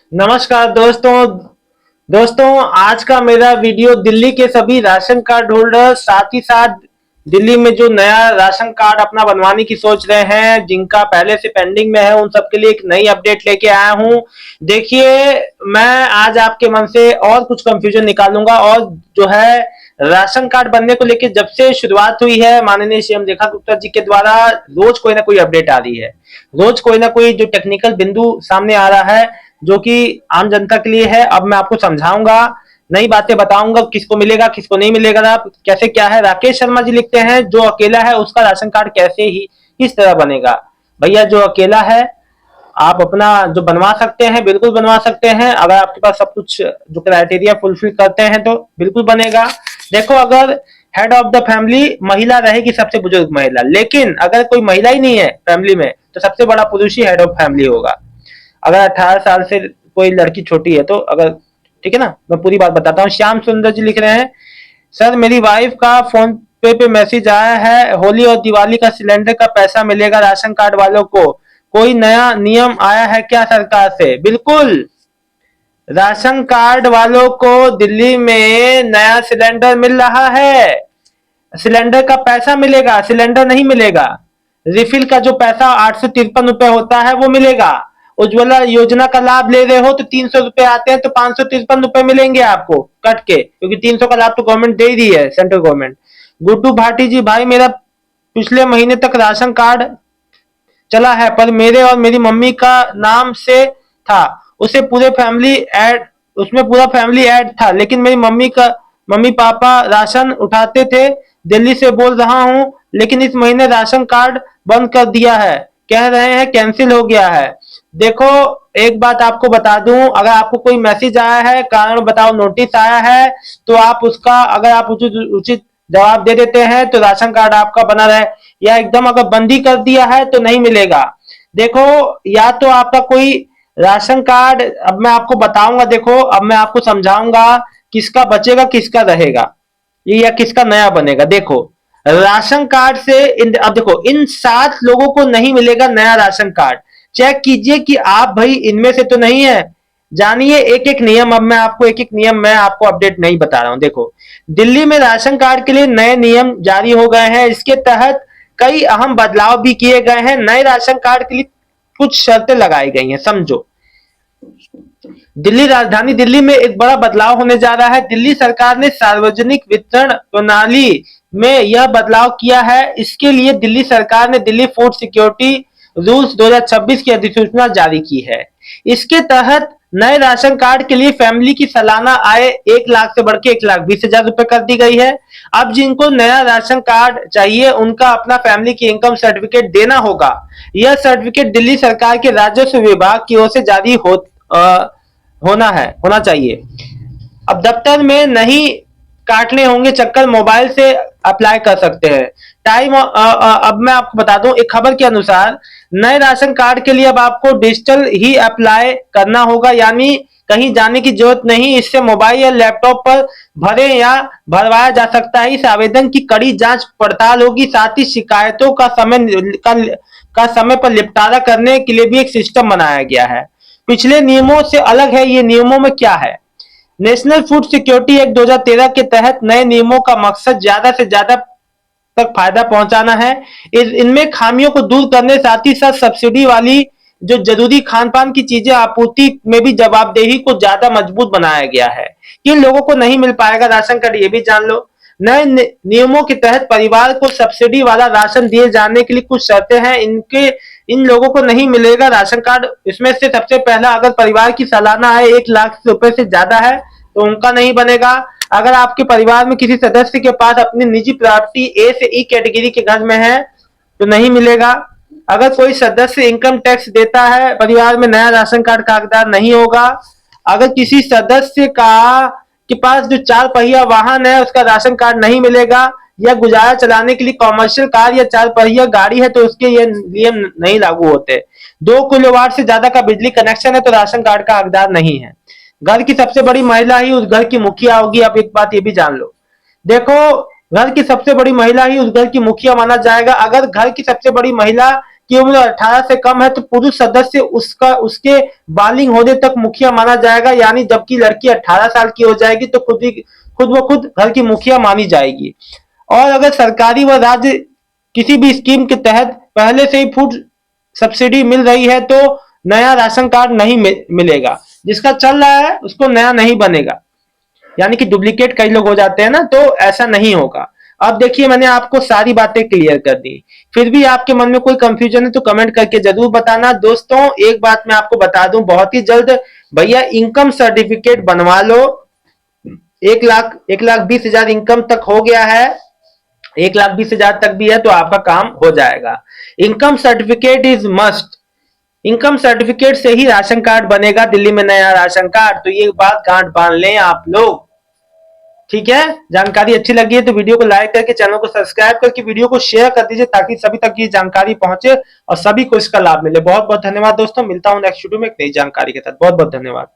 नमस्कार दोस्तों। आज का मेरा वीडियो दिल्ली के सभी राशन कार्ड होल्डर, साथ ही साथ दिल्ली में जो नया राशन कार्ड अपना बनवाने की सोच रहे हैं, जिनका पहले से पेंडिंग में है, उन सबके लिए एक नई अपडेट लेके आया हूं। देखिए, मैं आज आपके मन से और कुछ कंफ्यूजन निकालूंगा। और जो है, राशन कार्ड बनने को लेकर जब से शुरुआत हुई है माननीय सीएम रेखा गुप्ता जी के द्वारा, रोज कोई ना कोई अपडेट आ रही है। रोज कोई ना कोई जो टेक्निकल बिंदु सामने आ रहा है, जो कि आम जनता के लिए है। अब मैं आपको समझाऊंगा, नई बातें बताऊंगा, किसको मिलेगा किसको नहीं मिलेगा, आप कैसे क्या है। राकेश शर्मा जी लिखते हैं, जो अकेला है उसका राशन कार्ड कैसे ही किस तरह बनेगा। भैया, जो अकेला है आप अपना जो बनवा सकते हैं, बिल्कुल बनवा सकते हैं। अगर आपके पास सब कुछ जो क्राइटेरिया फुलफिल करते हैं तो बिल्कुल बनेगा। देखो, अगर हेड ऑफ द फैमिली महिला रहेगी, सबसे बुजुर्ग महिला, लेकिन अगर कोई महिला ही नहीं है फैमिली में, तो सबसे बड़ा पुरुष ही हेड ऑफ फैमिली होगा। अगर 18 साल से कोई लड़की छोटी है तो, अगर ठीक है ना, मैं पूरी बात बताता हूँ। श्याम सुंदर जी लिख रहे हैं, सर मेरी वाइफ का फोन पे मैसेज आया है, होली और दिवाली का सिलेंडर का पैसा मिलेगा राशन कार्ड वालों को। कोई नया नियम आया है क्या सरकार से? बिल्कुल, राशन कार्ड वालों को दिल्ली में नया सिलेंडर मिल रहा है। सिलेंडर का पैसा मिलेगा, सिलेंडर नहीं मिलेगा। रिफिल का जो पैसा 853 रुपए होता है वो मिलेगा। उज्ज्वला योजना का लाभ ले रहे हो तो 300 रुपए आते हैं, तो 553 रुपए मिलेंगे आपको कट के, क्योंकि 300 का लाभ तो गवर्नमेंट दे रही है, सेंट्रल गवर्नमेंट। गुड्डू भाटी जी, भाई मेरा पिछले महीने तक राशन कार्ड चला है, पर मेरे और मेरी मम्मी का नाम से था। उसे पूरे फैमिली ऐड उसमें पूरा फैमिली ऐड था, लेकिन मेरी मम्मी पापा राशन उठाते थे। दिल्ली से बोल रहा हूँ, लेकिन इस महीने राशन कार्ड बंद कर दिया है, कह रहे हैं कैंसिल हो गया है। देखो, एक बात आपको बता दूं, अगर आपको कोई मैसेज आया है, कारण बताओ नोटिस आया है, तो आप उसका अगर आप उचित उचित जवाब दे देते हैं तो राशन कार्ड आपका बना रहे। या एकदम अगर बंदी कर दिया है तो नहीं मिलेगा। देखो, या तो आपका कोई राशन कार्ड, अब मैं आपको बताऊंगा, देखो अब मैं आपको समझाऊंगा किसका बचेगा किसका रहेगा, ये या किसका नया बनेगा। देखो, राशन कार्ड से अब देखो, इन 7 लोगों को नहीं मिलेगा नया राशन कार्ड। चेक कीजिए कि आप भाई इनमें से तो नहीं है। जानिए एक एक नियम। अब मैं आपको एक एक नियम मैं आपको अपडेट नहीं बता रहा हूं। देखो, दिल्ली में राशन कार्ड के लिए नए नियम जारी हो गए हैं। इसके तहत कई अहम बदलाव भी किए गए हैं। नए राशन कार्ड के लिए कुछ शर्तें लगाई गई हैं, समझो। दिल्ली राजधानी दिल्ली में एक बड़ा बदलाव होने जा रहा है। दिल्ली सरकार ने सार्वजनिक वितरण प्रणाली में यह बदलाव किया है। इसके लिए दिल्ली सरकार ने दिल्ली फूड सिक्योरिटी रूल्स 2026 की अधिसूचना जारी की है। इसके तहत नए राशन कार्ड के लिए फैमिली की सालाना आय 1 लाख से बढ़ के 1,20,000 रुपए कर दी गई है। अब जिनको नया राशन कार्ड चाहिए, उनका अपना फैमिली की इनकम सर्टिफिकेट देना होगा। यह सर्टिफिकेट दिल्ली सरकार के राजस्व विभाग की ओर से जारी होना चाहिए। अब दफ्तर में नहीं काटने होंगे चक्कर, मोबाइल से अप्लाई कर सकते हैं। टाइम अब मैं आपको बता दूं, एक खबर के अनुसार नए राशन कार्ड के लिए अब आपको डिजिटल ही अप्लाई करना होगा, यानी कहीं जाने की जरूरत नहीं। इससे मोबाइल या लैपटॉप पर भरे या भरवाया जा सकता है। इस आवेदन की कड़ी जांच पड़ताल होगी, साथ ही शिकायतों का समय पर निपटारा करने के लिए भी एक सिस्टम बनाया गया है। पिछले नियमों से अलग है। ये नियमों में क्या है? नेशनल फूड सिक्योरिटी एक्ट 2013 के तहत नए नियमों का मकसद ज्यादा से ज्यादा तक फायदा पहुंचाना है। इनमें खामियों को दूर करने, साथ ही साथ सब्सिडी वाली जो जरूरी खान पान की चीजें आपूर्ति में भी जवाबदेही को ज्यादा मजबूत बनाया गया है। किन लोगों को नहीं मिल पाएगा राशन कार्ड, ये भी जान लो। नए नियमों के तहत परिवार को सब्सिडी वाला राशन दिए जाने के लिए कुछ शर्तें हैं। इन लोगों को नहीं मिलेगा राशन कार्ड। इसमें से सबसे पहला, अगर परिवार की सालाना आय 1 लाख रुपए से ज्यादा है तो उनका नहीं बनेगा। अगर आपके परिवार में किसी सदस्य के पास अपनी निजी प्रॉपर्टी ए से ई कैटेगरी के घर में है तो नहीं मिलेगा। अगर कोई सदस्य इनकम टैक्स देता है परिवार में, नया राशन कार्ड का हकदार नहीं होगा। अगर किसी सदस्य के पास जो 4 पहिया वाहन है, उसका राशन कार्ड नहीं मिलेगा। या गुजारा चलाने के लिए कॉमर्शियल कार या 4 पहिया गाड़ी है तो उसके ये नियम नहीं लागू होते। 2 किलोवाट से ज्यादा का बिजली कनेक्शन है तो राशन कार्ड का हकदार नहीं है। घर की सबसे बड़ी महिला ही उस घर की मुखिया होगी। अब एक बात ये भी जान लो, देखो, घर की सबसे बड़ी महिला ही उस घर की मुखिया माना जाएगा। अगर घर की सबसे बड़ी महिला की उम्र 18 से कम है तो पुरुष सदस्य उसके बालिग होने तक मुखिया माना जाएगा, यानी जबकि लड़की 18 साल की हो जाएगी तो खुद व खुद घर की मुखिया मानी जाएगी। और अगर सरकारी व राज्य किसी भी स्कीम के तहत पहले से ही फूड सब्सिडी मिल रही है तो नया राशन कार्ड नहीं मिलेगा, जिसका चल रहा है उसको नया नहीं बनेगा, यानी कि डुप्लीकेट कई लोग हो जाते हैं ना, तो ऐसा नहीं होगा। अब देखिए मैंने आपको सारी बातें क्लियर कर दी, फिर भी आपके मन में कोई कंफ्यूजन है तो कमेंट करके जरूर बताना। दोस्तों एक बात मैं आपको बता दूं, बहुत ही जल्द भैया इनकम सर्टिफिकेट बनवा लो। 1,20,000 इनकम तक हो गया है, 1,20,000 तक भी है तो आपका काम हो जाएगा। Income certificate is must, income certificate से ही राशन कार्ड बनेगा दिल्ली में नया राशन कार्ड, तो ये बात गांठ बांध लें आप लोग, ठीक है। जानकारी अच्छी लगी है तो वीडियो को लाइक करके चैनल को सब्सक्राइब करके वीडियो को शेयर कर दीजिए ताकि सभी तक ये जानकारी पहुंचे और सभी को इसका लाभ मिले। बहुत बहुत धन्यवाद दोस्तों, मिलता हूं नेक्स्ट वीडियो में एक नई जानकारी के साथ। बहुत बहुत धन्यवाद।